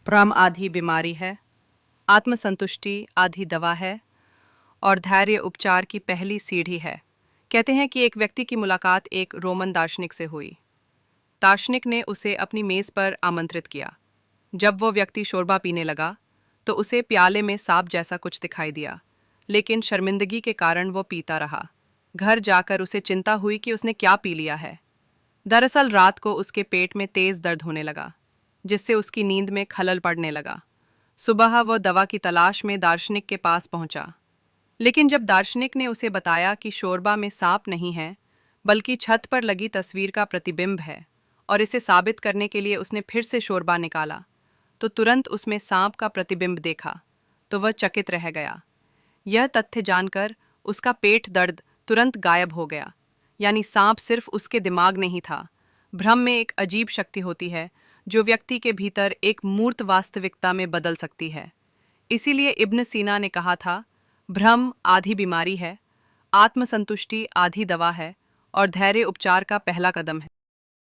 भ्रम आधी बीमारी है, आत्मसंतुष्टि आधी दवा है और धैर्य उपचार की पहली सीढ़ी है। कहते हैं कि एक व्यक्ति की मुलाकात एक रोमन दार्शनिक से हुई। दार्शनिक ने उसे अपनी मेज पर आमंत्रित किया। जब वो व्यक्ति शोरबा पीने लगा तो उसे प्याले में सांप जैसा कुछ दिखाई दिया, लेकिन शर्मिंदगी के कारण वो पीता रहा। घर जाकर उसे चिंता हुई कि उसने क्या पी लिया है। दरअसल रात को उसके पेट में तेज दर्द होने लगा, जिससे उसकी नींद में खलल पड़ने लगा। सुबह वो दवा की तलाश में दार्शनिक के पास पहुंचा, लेकिन जब दार्शनिक ने उसे बताया कि शोरबा में सांप नहीं है, बल्कि छत पर लगी तस्वीर का प्रतिबिंब है, और इसे साबित करने के लिए उसने फिर से शोरबा निकाला, तो तुरंत उसमें सांप का प्रतिबिंब देखा तो वह चकित रह गया। यह तथ्य जानकर उसका पेट दर्द तुरंत गायब हो गया। यानी सांप सिर्फ उसके दिमाग नहीं था। भ्रम में एक अजीब शक्ति होती है जो व्यक्ति के भीतर एक मूर्त वास्तविकता में बदल सकती है। इसीलिए इब्न सीना ने कहा था, भ्रम आधी बीमारी है, आत्मसंतुष्टि आधी दवा है और धैर्य उपचार का पहला कदम है।